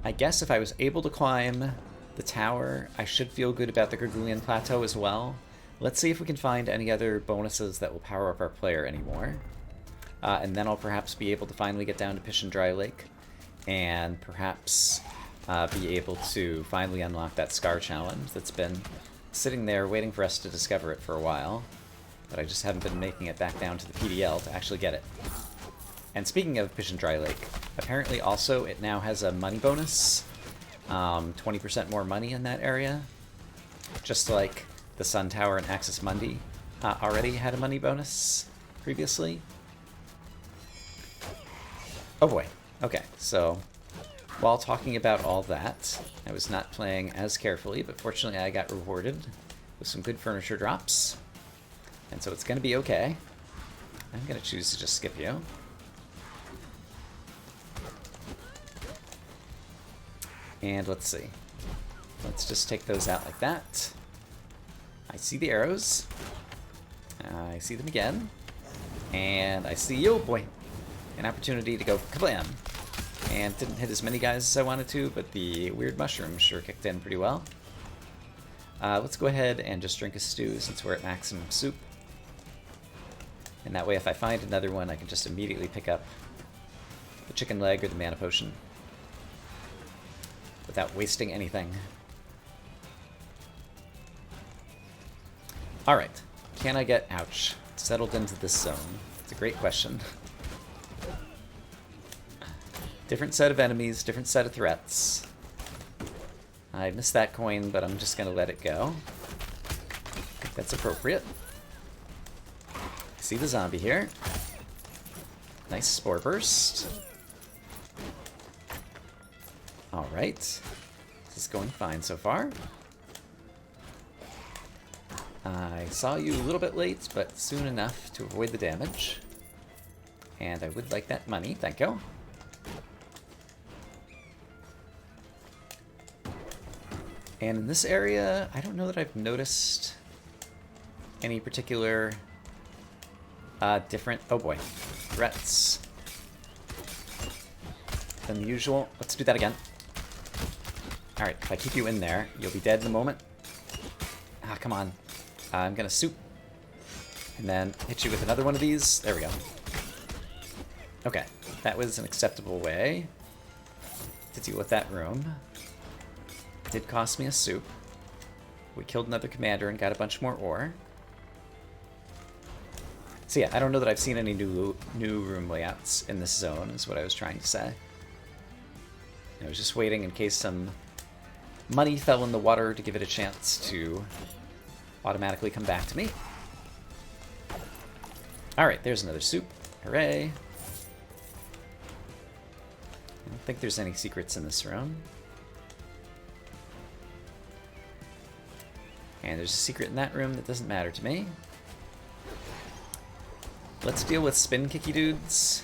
I guess if I was able to climb the tower, I should feel good about the Gargoulian Plateau as well. Let's see if we can find any other bonuses that will power up our player anymore. And then I'll perhaps be able to finally get down to Pishin Dry Lake, and perhaps be able to finally unlock that Scar challenge that's been sitting there waiting for us to discover it for a while. But I just haven't been making it back down to the PDL to actually get it. And speaking of Pishin Dry Lake, apparently also it now has a money bonus. 20% more money in that area. Just like the Sun Tower and Axis Mundi already had a money bonus previously. Oh boy. Okay, so while talking about all that, I was not playing as carefully, but fortunately I got rewarded with some good furniture drops. And so it's going to be okay. I'm going to choose to just skip you. And let's see. Let's just take those out like that. I see the arrows. I see them again. And I see, oh boy, an opportunity to go kablam. And didn't hit as many guys as I wanted to, but the weird mushroom sure kicked in pretty well. Let's go ahead and just drink a stew since we're at maximum soup. And that way if I find another one, I can just immediately pick up the chicken leg or the mana potion without wasting anything. Alright, can I get, ouch, settled into this zone? It's a great question. Different set of enemies, different set of threats. I missed that coin, but I'm just going to let it go. I think that's appropriate. I see the zombie here. Nice spore burst. Alright. This is going fine so far. I saw you a little bit late, but soon enough to avoid the damage. And I would like that money, thank you. And in this area, I don't know that I've noticed any particular different, oh boy, threats than usual. Let's do that again. Alright, if I keep you in there, you'll be dead in a moment. Ah, come on. I'm gonna soup. And then hit you with another one of these. There we go. Okay, that was an acceptable way to deal with that room. It did cost me a soup. We killed another commander and got a bunch more ore. So yeah, I don't know that I've seen any new room layouts in this zone, is what I was trying to say. I was just waiting in case some money fell in the water to give it a chance to automatically come back to me. Alright, there's another soup. Hooray. I don't think there's any secrets in this room. And there's a secret in that room that doesn't matter to me. Let's deal with spin kicky dudes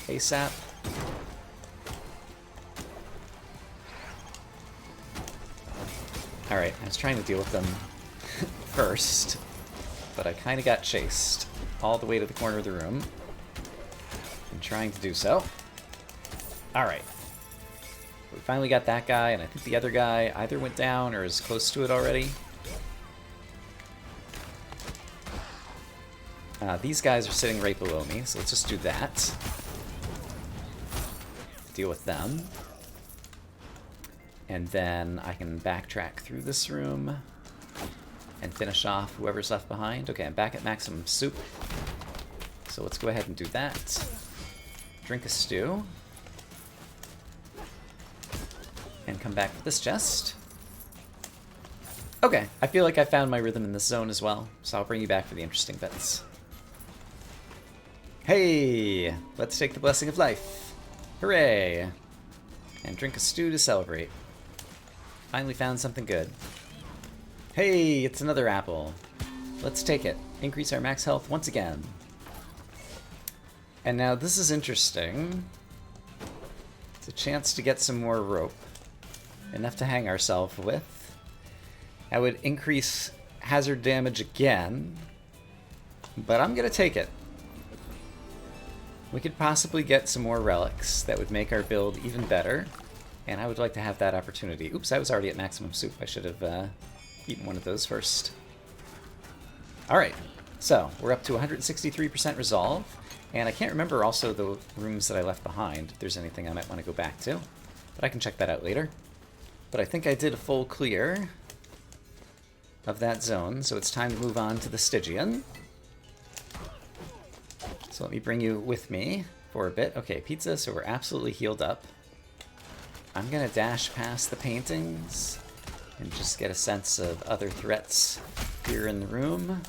ASAP. Alright, I was trying to deal with them first, but I kind of got chased all the way to the corner of the room. I'm trying to do so. Alright. We finally got that guy, and I think the other guy either went down or is close to it already. These guys are sitting right below me, so let's just do that. Deal with them. And then I can backtrack through this room and finish off whoever's left behind. Okay, I'm back at maximum soup. So let's go ahead and do that. Drink a stew. And come back with this chest. Okay, I feel like I found my rhythm in this zone as well, so I'll bring you back for the interesting bits. Hey! Let's take the blessing of life. Hooray! And drink a stew to celebrate. Finally found something good. Hey, it's another apple. Let's take it. Increase our max health once again. And now this is interesting. It's a chance to get some more rope. Enough to hang ourselves with. I would increase hazard damage again, but I'm gonna take it. We could possibly get some more relics that would make our build even better. And I would like to have that opportunity. Oops, I was already at maximum soup. I should have eaten one of those first. Alright, so we're up to 163% resolve. And I can't remember also the rooms that I left behind, if there's anything I might want to go back to. But I can check that out later. But I think I did a full clear of that zone, so it's time to move on to the Stygian. So let me bring you with me for a bit. Okay, pizza, so we're absolutely healed up. I'm gonna dash past the paintings and just get a sense of other threats here in the room.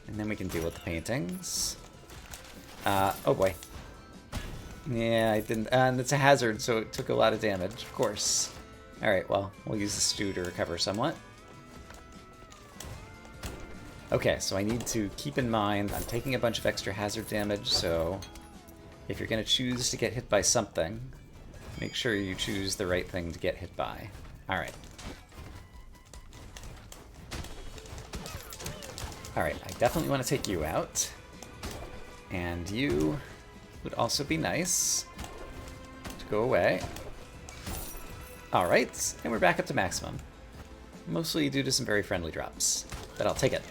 And then we can deal with the paintings. Oh boy. Yeah, I didn't... and it's a hazard, so it took a lot of damage, of course. Alright, well, we'll use the stew to recover somewhat. Okay, so I need to keep in mind I'm taking a bunch of extra hazard damage, so if you're going to choose to get hit by something, make sure you choose the right thing to get hit by. Alright. Alright, I definitely want to take you out. And you would also be nice to go away. Alright, and we're back up to maximum. Mostly due to some very friendly drops, but I'll take it.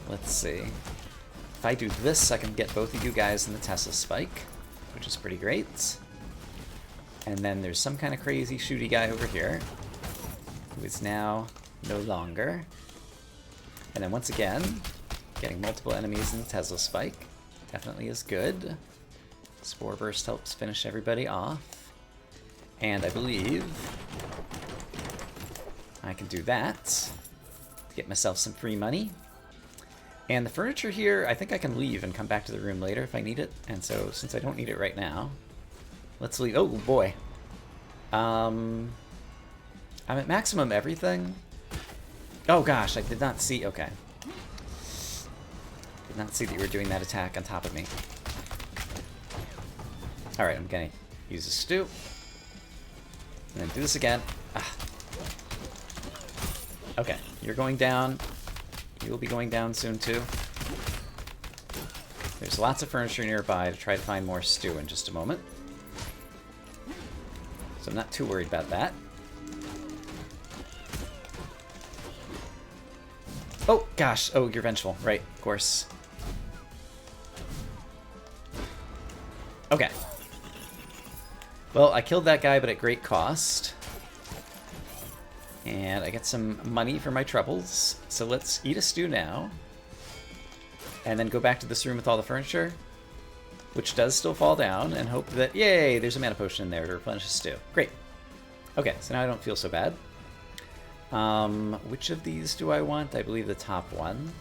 Let's see. If I do this, I can get both of you guys in the Tesla spike, which is pretty great. And then there's some kind of crazy shooty guy over here, who is now no longer. And then once again, getting multiple enemies in the Tesla spike definitely is good. Spore Burst helps finish everybody off. And I believe I can do that to get myself some free money. And the furniture here, I think I can leave and come back to the room later if I need it. And so, since I don't need it right now, let's leave. Oh, boy. I'm at maximum everything. Oh, gosh, I did not see. Okay. Did not see that you were doing that attack on top of me. Alright, I'm gonna use a stew. And then do this again. Ah. Okay, you're going down. You'll be going down soon, too. There's lots of furniture nearby to try to find more stew in just a moment. So I'm not too worried about that. Oh, gosh. Oh, you're vengeful. Right, of course. Okay. Well, I killed that guy, but at great cost. And I get some money for my troubles. So let's eat a stew now. And then go back to this room with all the furniture, which does still fall down, and hope that, yay, there's a mana potion in there to replenish the stew. Great. Okay, so now I don't feel so bad. Which of these do I want? I believe the top one.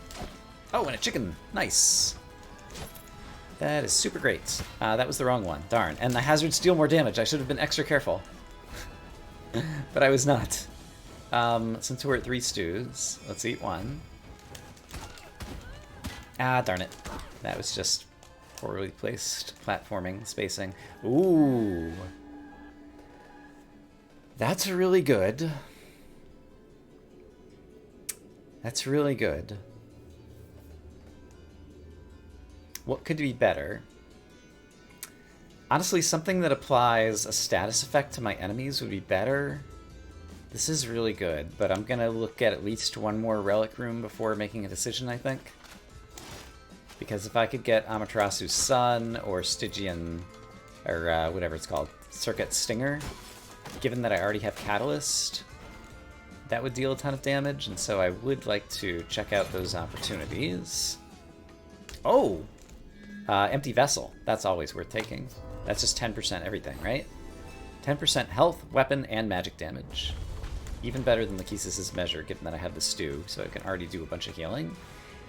Oh, and a chicken. Nice. That is super great. That was the wrong one. Darn. And the hazards deal more damage. I should have been extra careful. But I was not. Since we're at 3 stews, let's eat one. Ah, darn it. That was just poorly placed platforming, spacing. Ooh. That's really good. That's really good. What could be better? Honestly, something that applies a status effect to my enemies would be better. This is really good, but I'm gonna look at least one more relic room before making a decision, I think. Because if I could get Amaterasu's Son or Stygian, or whatever it's called, Circuit Stinger, given that I already have Catalyst, that would deal a ton of damage, and so I would like to check out those opportunities. Oh! Empty Vessel. That's always worth taking. That's just 10% everything, right? 10% health, weapon, and magic damage. Even better than Lachesis' measure, given that I have the stew, so I can already do a bunch of healing.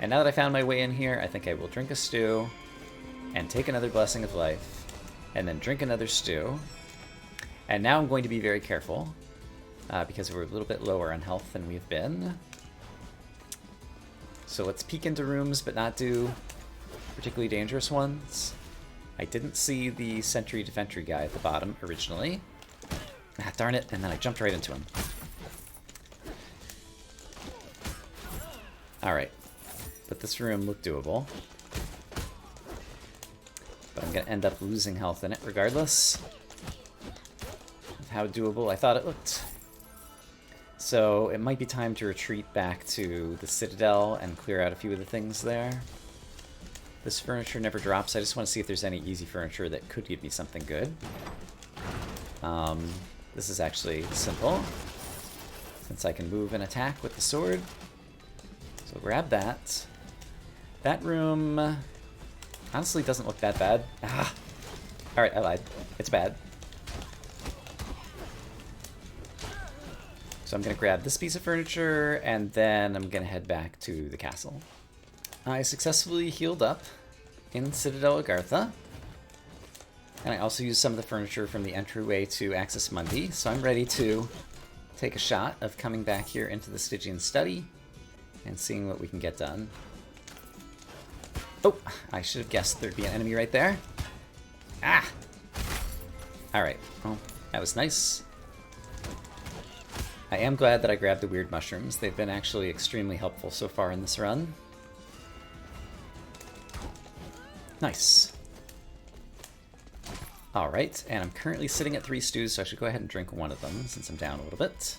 And now that I found my way in here, I think I will drink a stew, and take another Blessing of Life, and then drink another stew. And now I'm going to be very careful, because we're a little bit lower on health than we've been. So let's peek into rooms, but not do particularly dangerous ones. I didn't see the Sentry Defentry guy at the bottom originally. Ah, darn it, and then I jumped right into him. Alright. But this room looked doable. But I'm going to end up losing health in it regardless of how doable I thought it looked. So it might be time to retreat back to the Citadel and clear out a few of the things there. This furniture never drops. I just want to see if there's any easy furniture that could give me something good. This is actually simple, since I can move and attack with the sword. So grab that. That room honestly doesn't look that bad. Ah! Alright, I lied. It's bad. So I'm going to grab this piece of furniture, and then I'm going to head back to the castle. I successfully healed up in Citadel Agartha. And I also used some of the furniture from the entryway to Axis Mundi, so I'm ready to take a shot of coming back here into the Stygian study and seeing what we can get done. Oh, I should have guessed there'd be an enemy right there. Ah! Alright, well, that was nice. I am glad that I grabbed the weird mushrooms. They've been actually extremely helpful so far in this run. Nice. Alright, and I'm currently sitting at 3 stews, so I should go ahead and drink one of them since I'm down a little bit.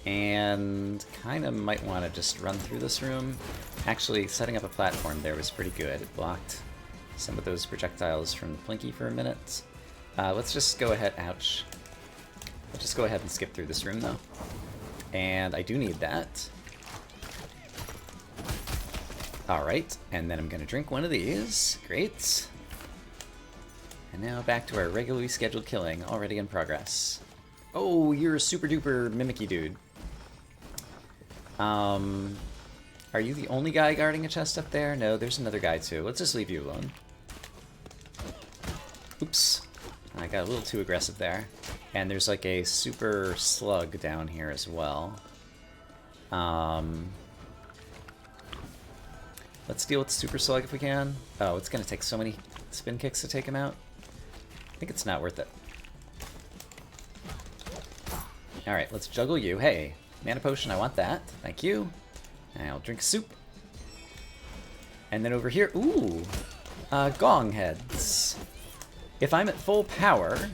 And kind of might want to just run through this room. Actually, setting up a platform there was pretty good. It blocked some of those projectiles from Plinky for a minute. Let's just go ahead... Ouch. Let's just go ahead and skip through this room, though. And I do need that. Alright, and then I'm going to drink one of these. Great. And now back to our regularly scheduled killing, already in progress. Oh, you're a super duper mimicky dude. Are you the only guy guarding a chest up there? No, there's another guy too. Let's just leave you alone. Oops. I got a little too aggressive there. And there's like a super slug down here as well. Let's deal with the super slug if we can. Oh, it's gonna take so many spin kicks to take him out. I think it's not worth it. Alright, let's juggle you. Hey, mana potion, I want that. Thank you. And I'll drink soup. And then over here, ooh, gong heads. If I'm at full power,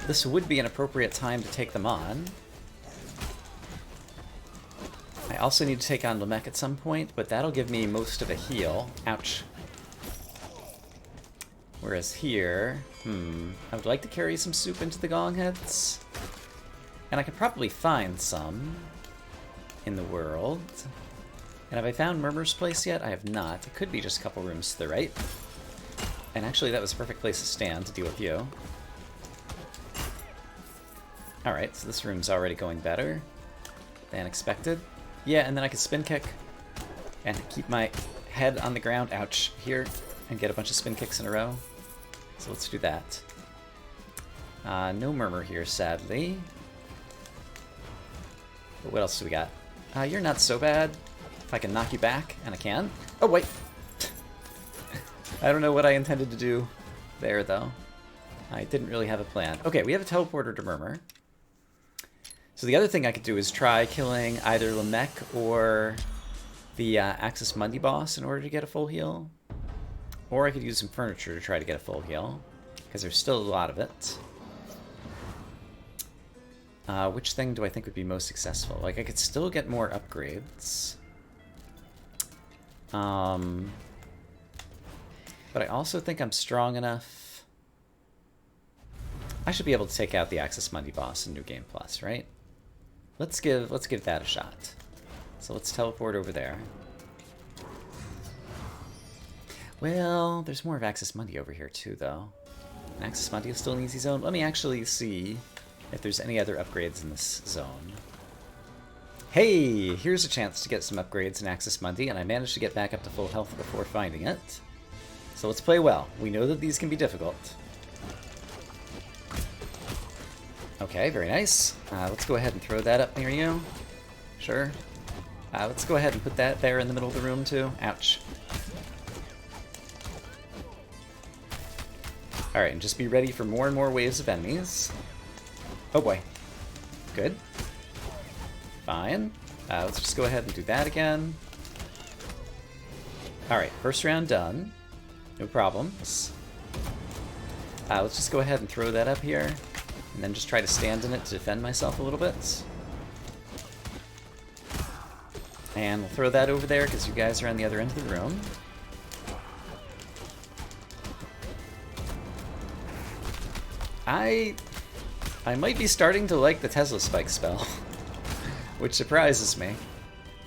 this would be an appropriate time to take them on. I also need to take on Lamech at some point, but that'll give me most of a heal. Ouch. Whereas here, I would like to carry some soup into the gong heads. And I could probably find some in the world. And have I found Murmur's place yet? I have not. It could be just a couple rooms to the right. And actually that was a perfect place to stand to deal with you. Alright, so this room's already going better than expected. Yeah, and then I could spin kick and keep my head on the ground, ouch, here, and get a bunch of spin kicks in a row. So let's do that. No Murmur here, sadly. But what else do we got? You're not so bad. If I can knock you back, and I can. Oh, wait! I don't know what I intended to do there, though. I didn't really have a plan. Okay, we have a teleporter to Murmur. So the other thing I could do is try killing either Lamech or the Axis Mundi boss in order to get a full heal. Or I could use some furniture to try to get a full heal, because there's still a lot of it. Which thing do I think would be most successful? Like, I could still get more upgrades. But I also think I'm strong enough. I should be able to take out the Axis Mundi boss in New Game Plus, right? Let's give that a shot. So let's teleport over there. Well, there's more of Axis Mundi over here too, though. And Axis Mundi is still an easy zone. Let me actually see if there's any other upgrades in this zone. Hey, here's a chance to get some upgrades in Axis Mundi, and I managed to get back up to full health before finding it. So let's play well. We know that these can be difficult. Okay, very nice. Let's go ahead and throw that up near you. Sure. Let's go ahead and put that there in the middle of the room, too. Ouch. Alright, and just be ready for more and more waves of enemies. Oh boy. Good. Fine. Let's just go ahead and do that again. Alright, first round done. No problems. Let's just go ahead and throw that up here, and then just try to stand in it to defend myself a little bit. And we'll throw that over there because you guys are on the other end of the room. I might be starting to like the Tesla Spike spell, which surprises me.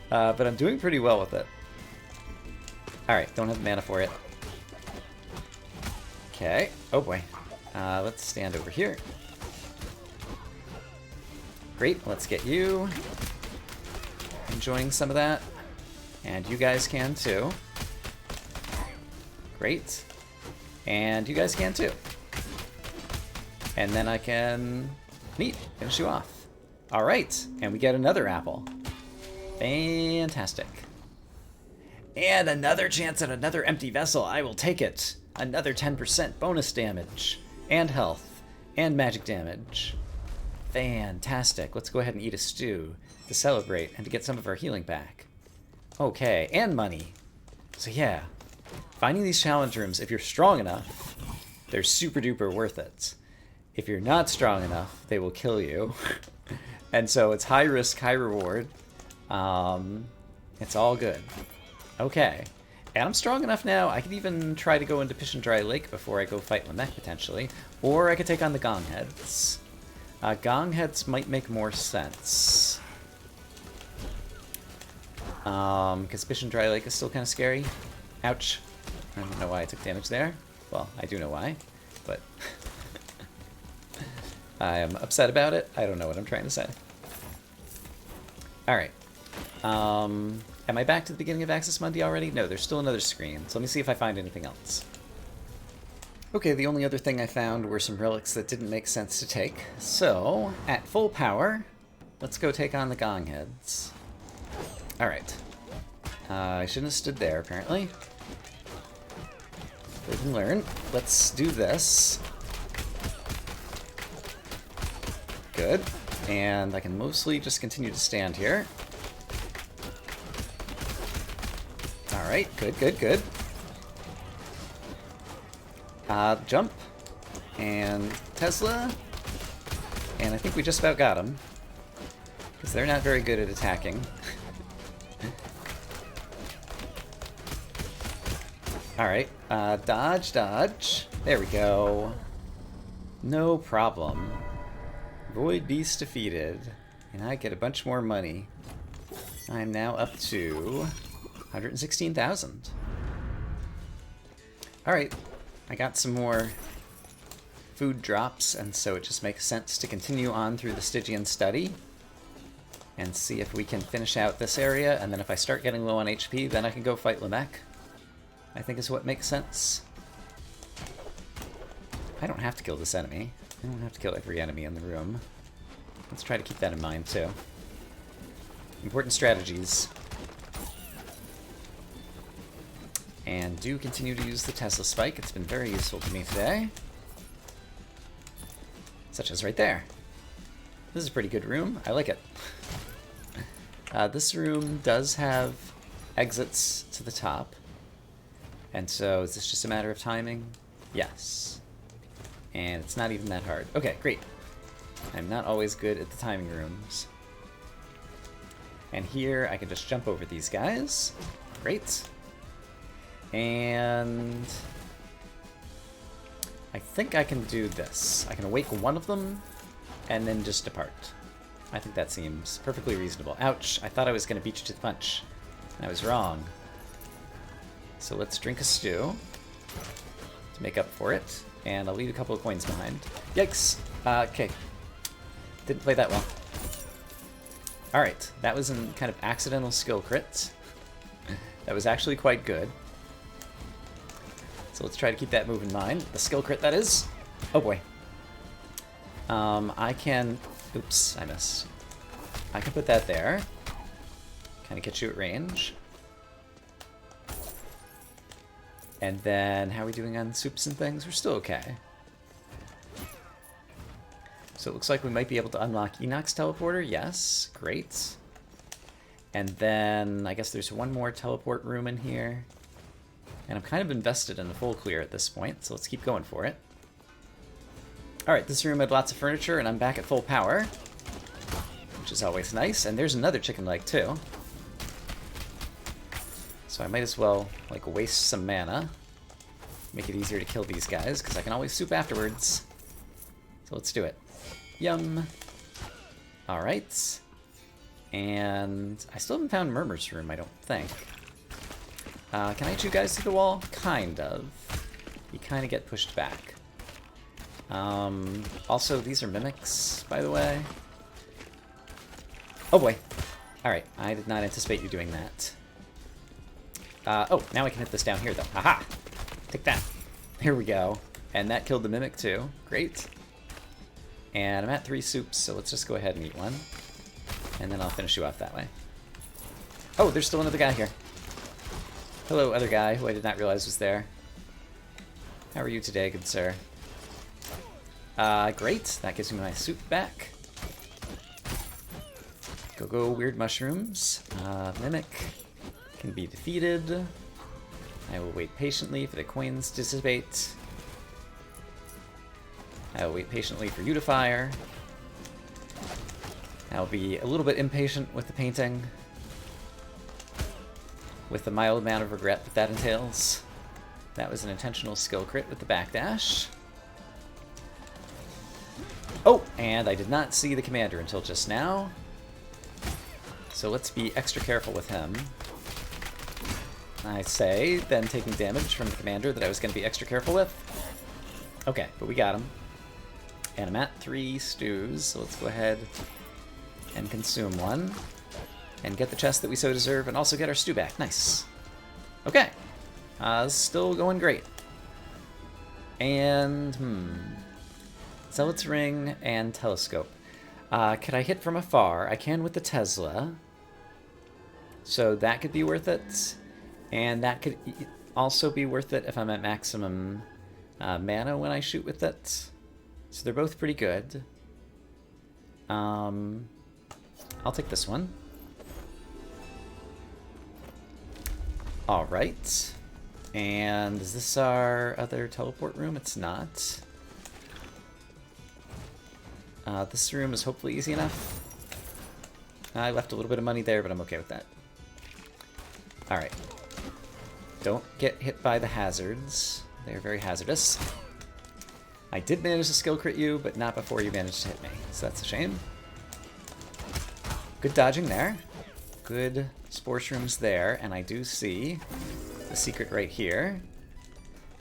But I'm doing pretty well with it. Alright, don't have mana for it. Okay. Oh boy. Let's stand over here. Great, let's get you. Enjoying some of that. And you guys can too. Great. And you guys can too. And then I can finish you off. Alright, and we get another apple. Fantastic. And another chance at another empty vessel. I will take it. Another 10% bonus damage. And health. And magic damage. Fantastic. Let's go ahead and eat a stew to celebrate and to get some of our healing back. Okay, and money. So yeah, finding these challenge rooms, if you're strong enough, they're super duper worth it. If you're not strong enough, they will kill you. And so it's high risk, high reward. It's all good. Okay. And I'm strong enough now, I could even try to go into Pish and Dry Lake before I go fight Lamech, potentially. Or I could take on the Gong Heads. Gong Heads might make more sense. Because Pish and Dry Lake is still kind of scary. Ouch. I don't know why I took damage there. Well, I do know why, but I am upset about it. I don't know what I'm trying to say. Alright. Am I back to the beginning of Access Mundi already? No, there's still another screen, so let me see if I find anything else. Okay, the only other thing I found were some relics that didn't make sense to take. So, at full power, let's go take on the Gong Heads. Alright. I shouldn't have stood there, apparently. Live and learn. Let's do this. Good. And I can mostly just continue to stand here. Alright, good, good, good. Jump. And Tesla. And I think we just about got him. Because they're not very good at attacking. Alright, dodge, dodge. There we go. No problem. Void Beast defeated. And I get a bunch more money. I'm now up to 116,000. Alright, I got some more food drops, and so it just makes sense to continue on through the Stygian study and see if we can finish out this area, and then if I start getting low on HP, then I can go fight Lamech. I think is what makes sense. I don't have to kill this enemy. I don't have to kill every enemy in the room. Let's try to keep that in mind, too. Important strategies. And do continue to use the Tesla Spike. It's been very useful to me today. Such as right there. This is a pretty good room. I like it. This room does have exits to the top. And so, is this just a matter of timing? Yes. And it's not even that hard. Okay, great. I'm not always good at the timing rooms. And here, I can just jump over these guys. Great. And I think I can do this. I can awake one of them, and then just depart. I think that seems perfectly reasonable. Ouch, I thought I was going to beat you to the punch. I was wrong. So let's drink a stew to make up for it, and I'll leave a couple of coins behind. Yikes! Okay. Didn't play that well. Alright, that was a kind of accidental skill crit. That was actually quite good. So let's try to keep that move in mind. The skill crit, that is. Oh boy. I can... Oops, I missed. I can put that there. Kind of get you at range. And then, how are we doing on soups and things? We're still okay. So it looks like we might be able to unlock Enoch's teleporter. Yes, great. And then, I guess there's one more teleport room in here. And I'm kind of invested in the full clear at this point, so let's keep going for it. Alright, this room had lots of furniture, and I'm back at full power, which is always nice. And there's another chicken leg, too. So I might as well, like, waste some mana. Make it easier to kill these guys, because I can always soup afterwards. So let's do it. Yum. Alright. And I still haven't found Murmur's room, I don't think. Can I get you guys through the wall? Kind of. You kind of get pushed back. Also, these are mimics, by the way. Oh boy. Alright, I did not anticipate you doing that. Oh, now I can hit this down here, though. Aha! Take that. Here we go. And that killed the mimic, too. Great. And I'm at 3 soups, so let's just go ahead and eat one. And then I'll finish you off that way. Oh, there's still another guy here. Hello, other guy, who I did not realize was there. How are you today, good sir? Great. That gives me my soup back. Go, weird mushrooms. Mimic can be defeated. I will wait patiently for the coins to dissipate. I will wait patiently for you to fire. I'll be a little bit impatient with the painting, with the mild amount of regret that entails. That was an intentional skill crit with the backdash. Oh, and I did not see the commander until just now. So let's be extra careful with him. I say, then taking damage from the commander that I was going to be extra careful with. Okay, but we got him. And I'm at 3 stews, so let's go ahead and consume one. And get the chest that we so deserve, and also get our stew back. Nice. Okay. Still going great. And, Zealot's Ring and Telescope. Could I hit from afar? I can with the Tesla. So that could be worth it. And that could also be worth it if I'm at maximum mana when I shoot with it. So they're both pretty good. I'll take this one. Alright. And is this our other teleport room? It's not. This room is hopefully easy enough. I left a little bit of money there, but I'm okay with that. Alright. Don't get hit by the hazards. They're very hazardous. I did manage to skill crit you, but not before you managed to hit me. So that's a shame. Good dodging there. Good spore shrooms there. And I do see the secret right here.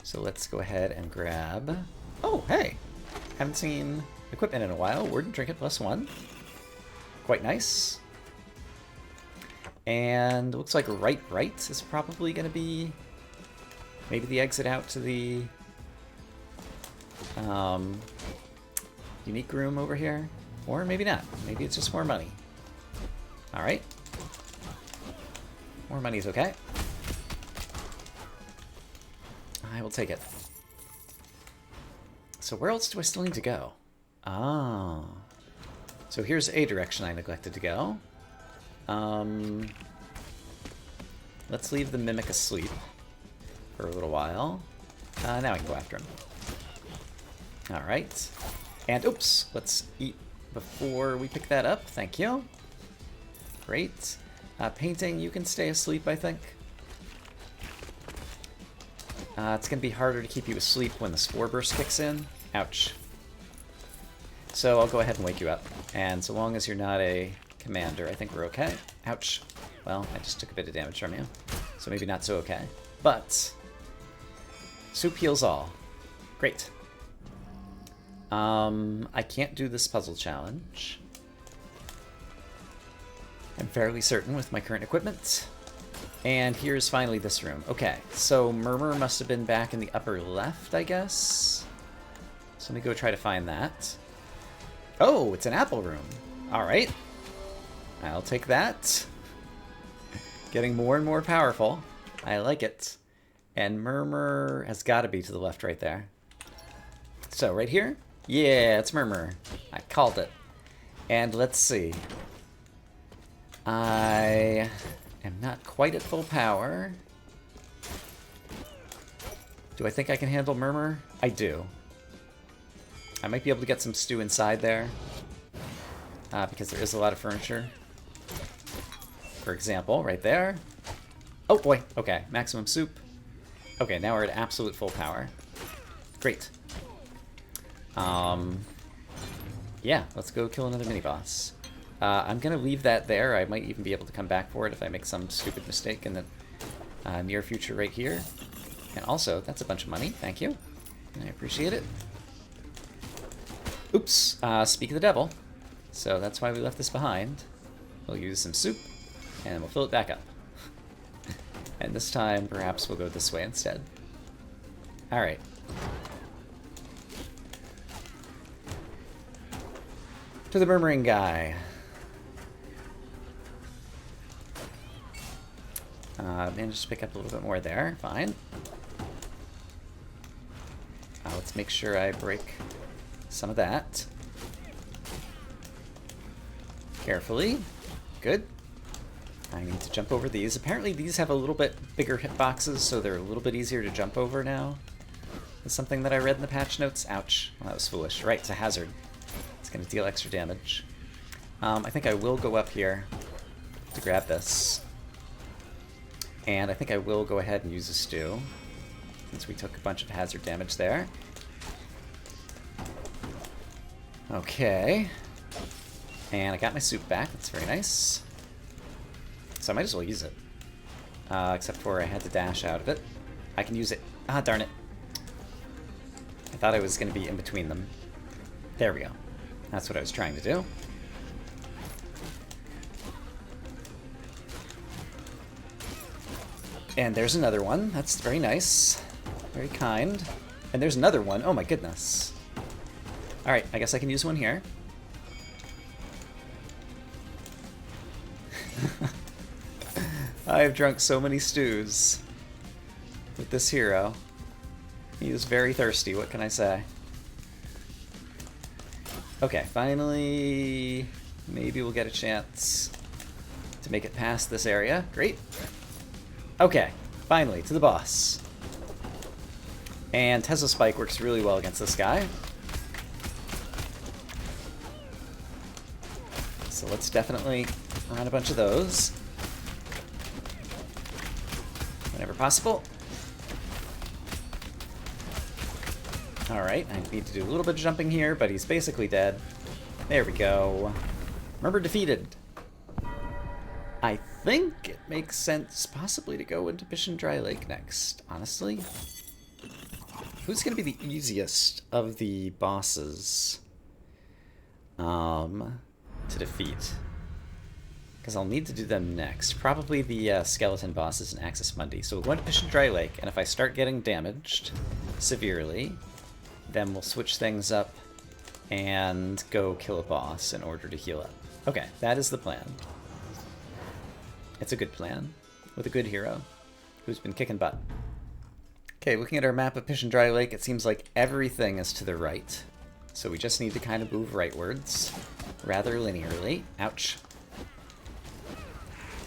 So let's go ahead and grab... Oh, hey! Haven't seen equipment in a while. Warden Trinket +1. Quite nice. And looks like right is probably going to be maybe the exit out to the unique room over here. Or maybe not. Maybe it's just more money. Alright. More money is okay. I will take it. So where else do I still need to go? Ah. So here's a direction I neglected to go. Let's leave the Mimic asleep for a little while. Now I can go after him. Alright. And, oops, let's eat before we pick that up. Thank you. Great. Painting, you can stay asleep, I think. It's going to be harder to keep you asleep when the Spore Burst kicks in. Ouch. So I'll go ahead and wake you up. And so long as you're not a commander, I think we're okay. Ouch. Well, I just took a bit of damage from you. So maybe not so okay. But soup heals all. Great. I can't do this puzzle challenge. I'm fairly certain with my current equipment. And here's finally this room. Okay, so Murmur must have been back in the upper left, I guess. So let me go try to find that. Oh, it's an apple room. Alright. I'll take that. Getting more and more powerful. I like it. And Murmur has got to be to the left right there. So, right here? Yeah, it's Murmur. I called it. And let's see. I am not quite at full power. Do I think I can handle Murmur? I do. I might be able to get some stew inside there, because there is a lot of furniture. For example, right there. Oh boy, okay, maximum soup. Okay, now we're at absolute full power. Great. Yeah, let's go kill another mini-boss. I'm gonna leave that there. I might even be able to come back for it if I make some stupid mistake in the near future right here. And also, that's a bunch of money, thank you. I appreciate it. Oops, speak of the devil. So that's why we left this behind. We'll use some soup, and we'll fill it back up. And this time, perhaps we'll go this way instead. Alright. To the murmuring guy. Managed to pick up a little bit more there. Fine. Let's make sure I break some of that. Carefully. Good. I need to jump over these. Apparently these have a little bit bigger hitboxes, so they're a little bit easier to jump over now. That's something that I read in the patch notes. Ouch. Well, that was foolish. Right, it's a hazard. It's going to deal extra damage. I think I will go up here to grab this. And I think I will go ahead and use a stew, since we took a bunch of hazard damage there. Okay. And I got my soup back. That's very nice. So I might as well use it. Except for I had to dash out of it. I can use it. Ah, darn it. I thought I was going to be in between them. There we go. That's what I was trying to do. And there's another one. That's very nice. Very kind. And there's another one. Oh my goodness. Alright, I guess I can use one here. I have drunk so many stews with this hero. He is very thirsty, what can I say? Okay, finally, maybe we'll get a chance to make it past this area. Great. Okay, finally, to the boss. And Tesla Spike works really well against this guy. So let's definitely run a bunch of those. Whenever possible. Alright, I need to do a little bit of jumping here, but he's basically dead. There we go. Remember, defeated. I think it makes sense possibly to go into Bishan Dry Lake next, honestly. Who's going to be the easiest of the bosses to defeat? Because I'll need to do them next. Probably the skeleton bosses in Axis Mundi. So we'll go into Bishan Dry Lake, and if I start getting damaged severely, then we'll switch things up and go kill a boss in order to heal up. Okay, that is the plan. It's a good plan, with a good hero who's been kicking butt. Okay, looking at our map of Bishan Dry Lake, it seems like everything is to the right. So we just need to kind of move rightwards, rather linearly. Ouch.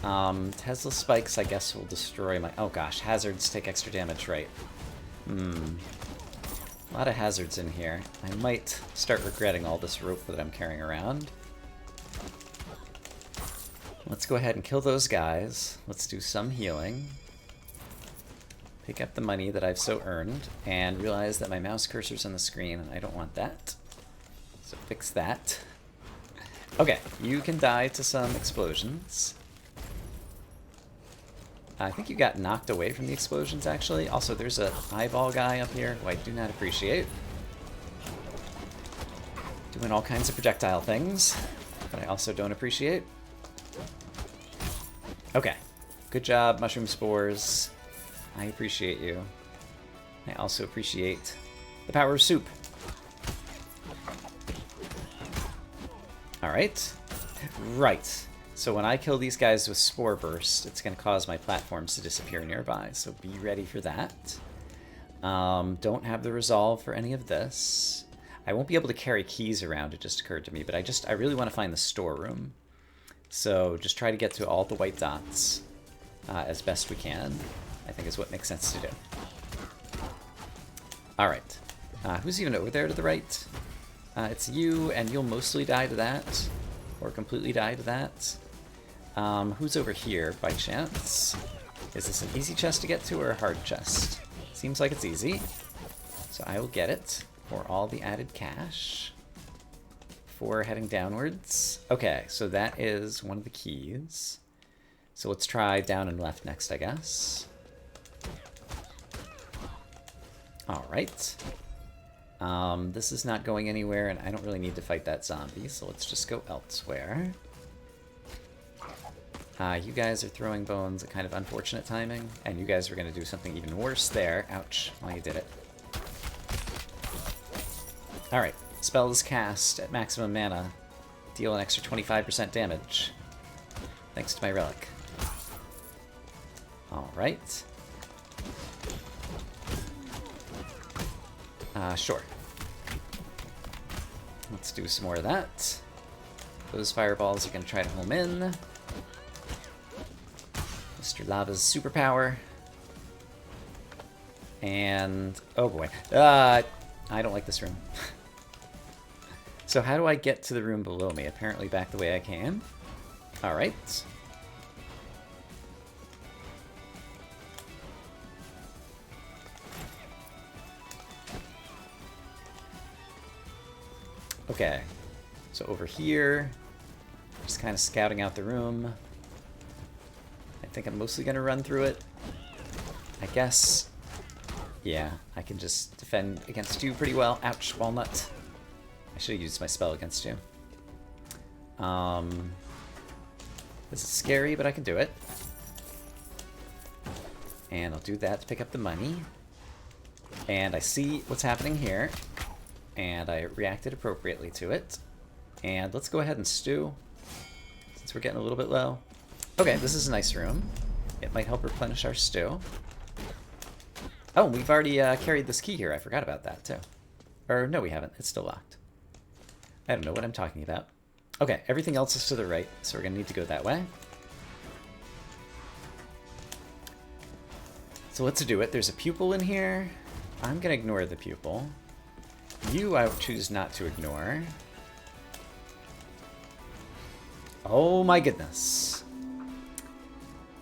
Tesla spikes, I guess, will destroy my... Oh gosh, hazards take extra damage, right? A lot of hazards in here. I might start regretting all this rope that I'm carrying around. Let's go ahead and kill those guys. Let's do some healing. Pick up the money that I've so earned, and realize that my mouse cursor's on the screen, and I don't want that. So fix that. Okay, you can die to some explosions. I think you got knocked away from the explosions, actually. Also, there's a eyeball guy up here who I do not appreciate. Doing all kinds of projectile things that I also don't appreciate. Okay, good job, mushroom spores. I appreciate you. I also appreciate the power of soup. Alright. Right. So when I kill these guys with Spore Burst, it's going to cause my platforms to disappear nearby, so be ready for that. Don't have the resolve for any of this. I won't be able to carry keys around, it just occurred to me, but I really want to find the storeroom. So just try to get to all the white dots as best we can, I think is what makes sense to do. Alright. Who's even over there to the right? It's you, and you'll mostly die to that. Or completely die to that. Who's over here, by chance? Is this an easy chest to get to, or a hard chest? Seems like it's easy. So I will get it for all the added cash. For heading downwards. Okay, so that is one of the keys. So let's try down and left next, I guess. Alright. This is not going anywhere, and I don't really need to fight that zombie, so let's just go elsewhere. You guys are throwing bones at kind of unfortunate timing, and you guys are going to do something even worse there. Ouch. Well, you did it. Alright. Spell is cast at maximum mana. Deal an extra 25% damage. Thanks to my relic. Alright. Sure. Let's do some more of that. Those fireballs are going to try to home in. Mr. Lava's superpower. And... oh boy. I don't like this room. So how do I get to the room below me? Apparently back the way I came. Alright. Okay. So over here, just kind of scouting out the room. I think I'm mostly going to run through it. I guess. Yeah, I can just defend against you pretty well. Ouch, walnut. I should have used my spell against you. This is scary, but I can do it. And I'll do that to pick up the money. And I see what's happening here. And I reacted appropriately to it. And let's go ahead and stew, since we're getting a little bit low. Okay, this is a nice room. It might help replenish our stew. Oh, we've already carried this key here. I forgot about that, too. Or, no, we haven't. It's still locked. I don't know what I'm talking about. Okay, everything else is to the right, so we're going to need to go that way. So let's do it. There's a pupil in here. I'm going to ignore the pupil. You, I choose not to ignore. Oh my goodness.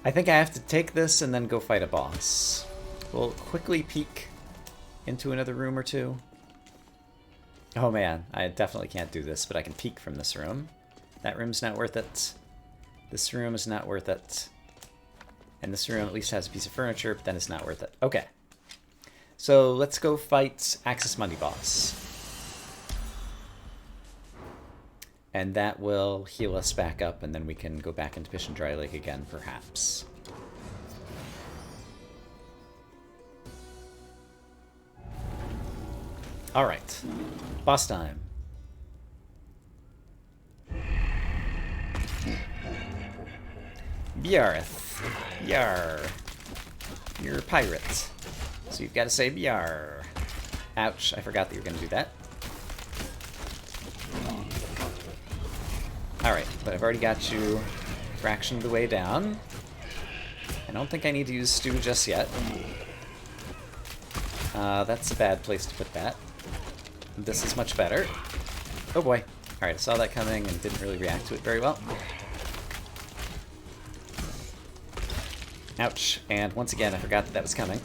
I think I have to take this and then go fight a boss. We'll quickly peek into another room or two. Oh man, I definitely can't do this, but I can peek from this room. That room's not worth it. This room is not worth it. And this room at least has a piece of furniture, but then it's not worth it. Okay. So let's go fight Axis Mundi boss. And that will heal us back up, and then we can go back into Fish and Dry Lake again, perhaps. Alright. Boss time. Bjarth. Yar. You're a pirate. So you've got to say Bjar. Ouch, I forgot that you were going to do that. Alright, but I've already got you a fraction of the way down. I don't think I need to use stew just yet. That's a bad place to put that. This is much better. Oh boy. Alright, I saw that coming and didn't really react to it very well. Ouch. And once again, I forgot that that was coming.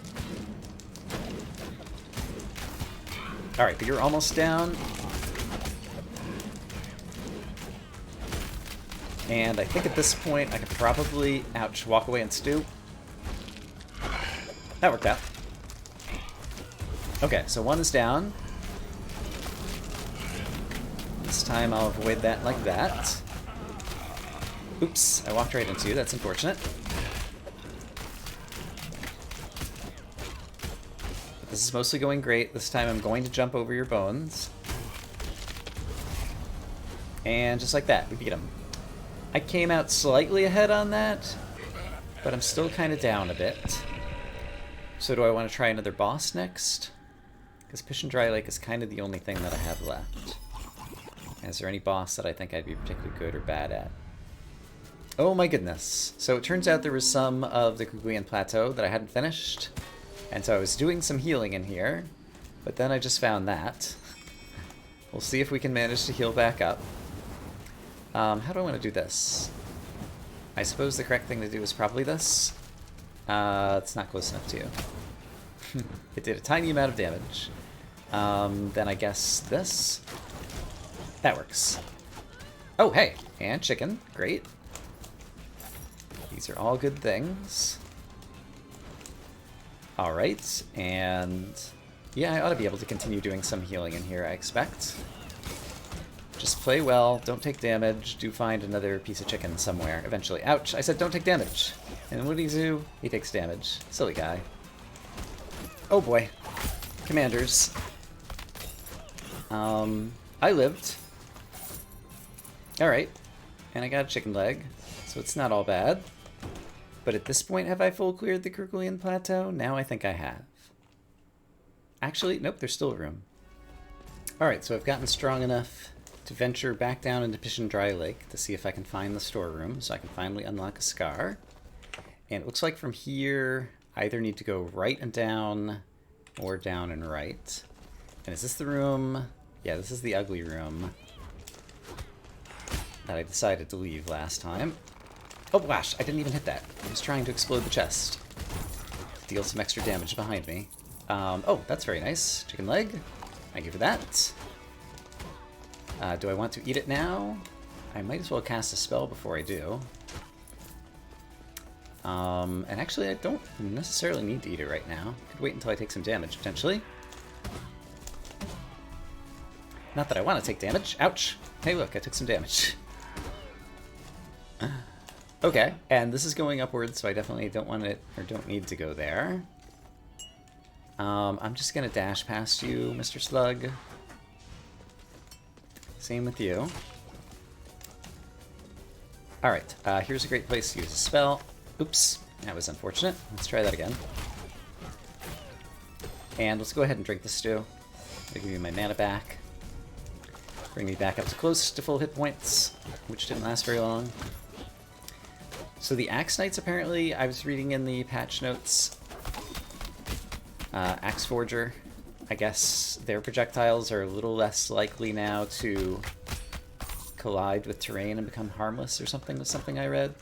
Alright, but you're almost down. And I think at this point I could probably, ouch, walk away and stew. That worked out. Okay, so one is down. This time I'll avoid that like that. Oops, I walked right into you, that's unfortunate. But this is mostly going great. This time I'm going to jump over your bones. And just like that, we beat him. I came out slightly ahead on that, but I'm still kind of down a bit. So do I want to try another boss next? Because Fish and Dry Lake is kind of the only thing that I have left. Is there any boss that I think I'd be particularly good or bad at? Oh my goodness. So it turns out there was some of the Guguian Plateau that I hadn't finished. And so I was doing some healing in here. But then I just found that. We'll see if we can manage to heal back up. How do I want to do this? I suppose the correct thing to do is probably this. It's not close enough to you. It did a tiny amount of damage. Then I guess this. That works. Oh, hey! And chicken. Great. These are all good things. Alright, and... yeah, I ought to be able to continue doing some healing in here, I expect. Just play well, don't take damage, do find another piece of chicken somewhere eventually. Ouch! I said don't take damage! And what do he do? He takes damage. Silly guy. Oh boy. Commanders. I lived. Alright. And I got a chicken leg, so it's not all bad. But at this point, have I full cleared the Kerguelen Plateau? Now I think I have. Actually, nope, there's still room. Alright, so I've gotten strong enough to venture back down into Pishin Dry Lake to see if I can find the storeroom, so I can finally unlock a scar. And it looks like from here, I either need to go right and down, or down and right. And is this the room? Yeah, this is the ugly room that I decided to leave last time. Oh gosh, I didn't even hit that. I was trying to explode the chest. Deal some extra damage behind me. Oh, that's very nice. Chicken leg. Thank you for that. Do I want to eat it now? I might as well cast a spell before I do. And actually, I don't necessarily need to eat it right now. Could wait until I take some damage, potentially. Not that I want to take damage. Ouch! Hey, look, I took some damage. Okay, and this is going upwards, so I definitely don't want it, or don't need to go there. I'm just gonna dash past you, Mr. Slug. Same with you. Alright, here's a great place to use a spell. Oops, that was unfortunate. Let's try that again. And let's go ahead and drink the stew. I'll give me my mana back. Bring me back up to close to full hit points, which didn't last very long. So the Axe Knights, apparently, I was reading in the patch notes, Axe Forger, I guess their projectiles are a little less likely now to collide with terrain and become harmless or something, was something I read.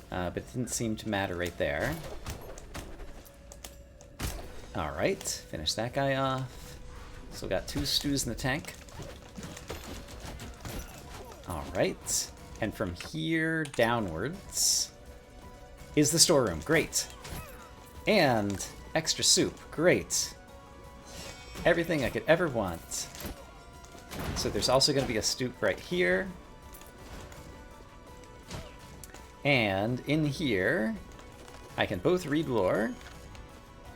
But it didn't seem to matter right there. Alright, finish that guy off. Still got 2 stews in the tank. Alright. And from here downwards is the storeroom. Great. And extra soup. Great. Everything I could ever want. So there's also going to be a stoop right here. And in here, I can both read lore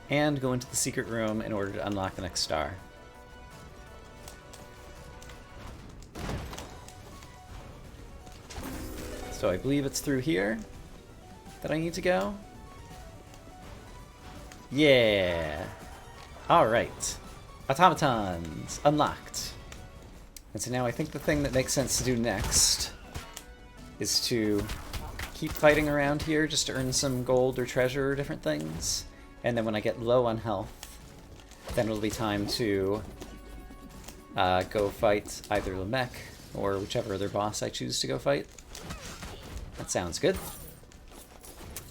and go into the secret room in order to unlock the next star. So I believe it's through here that I need to go. Yeah. Alright. Automatons. Unlocked. And so now I think the thing that makes sense to do next is to keep fighting around here just to earn some gold or treasure or different things. And then when I get low on health, then it'll be time to go fight either Lamech or whichever other boss I choose to go fight. That sounds good.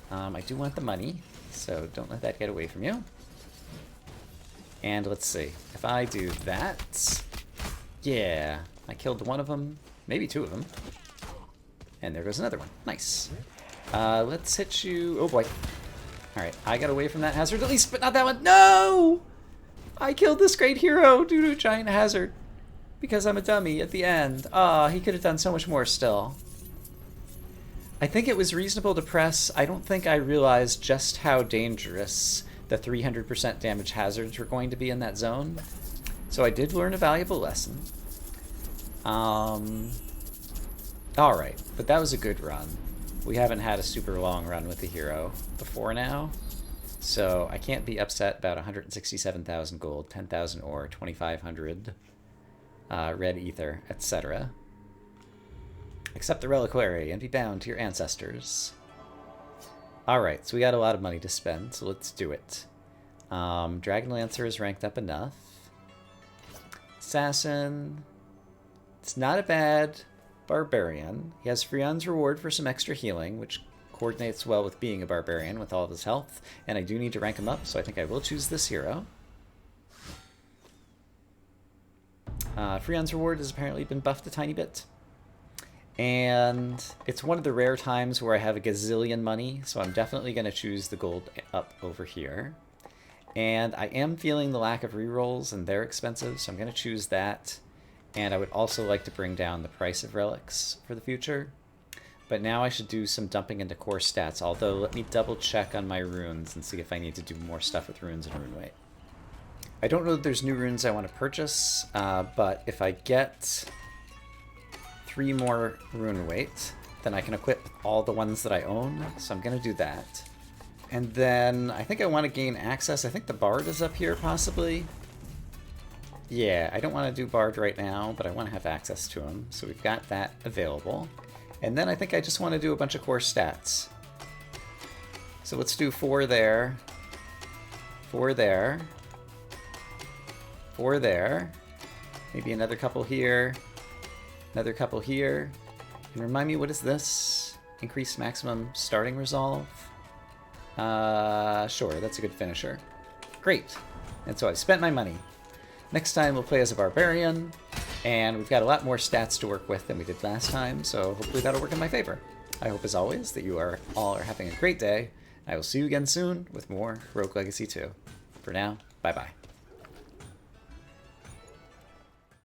I do want the money, so don't let that get away from you. And let's see. If I do that... yeah, I killed one of them, maybe 2 of them. And there goes another one. Nice. Let's hit you... oh boy. Alright, I got away from that hazard at least, but not that one. No! I killed this great hero due to a giant hazard. Because I'm a dummy at the end. Ah, he could have done so much more still. I think it was reasonable to press. I don't think I realized just how dangerous the 300% damage hazards were going to be in that zone. So I did learn a valuable lesson. Alright, but that was a good run. We haven't had a super long run with the hero before now. So I can't be upset about 167,000 gold, 10,000 ore, 2,500 red ether, etc. Accept the reliquary and be bound to your ancestors. Alright, so we got a lot of money to spend, so let's do it. Dragonlancer is ranked up enough. Assassin. It's not a bad barbarian. He has Freon's reward for some extra healing, which coordinates well with being a barbarian with all of his health. And I do need to rank him up, so I think I will choose this hero. Freon's reward has apparently been buffed a tiny bit. And it's one of the rare times where I have a gazillion money, so I'm definitely going to choose the gold up over here. And I am feeling the lack of rerolls, and they're expensive, so I'm going to choose that. And I would also like to bring down the price of relics for the future. But now I should do some dumping into core stats, although let me double check on my runes and see if I need to do more stuff with runes and rune weight. I don't know that there's new runes I want to purchase, but if I get 3 more rune weight, then I can equip all the ones that I own, so I'm going to do that. And then I think I want to gain access. I think the Bard is up here, possibly. Yeah, I don't want to do Bard right now, but I want to have access to him, so we've got that available. And then I think I just want to do a bunch of core stats. So let's do 4 there, 4 there, 4 there, maybe another couple here, another couple here. And remind me, what is this? Increase maximum starting resolve? Sure, that's a good finisher. Great. And so I've spent my money. Next time we'll play as a barbarian, and we've got a lot more stats to work with than we did last time, so hopefully that'll work in my favor. I hope, as always, that you all are having a great day. I will see you again soon with more Rogue Legacy 2. For now, bye-bye.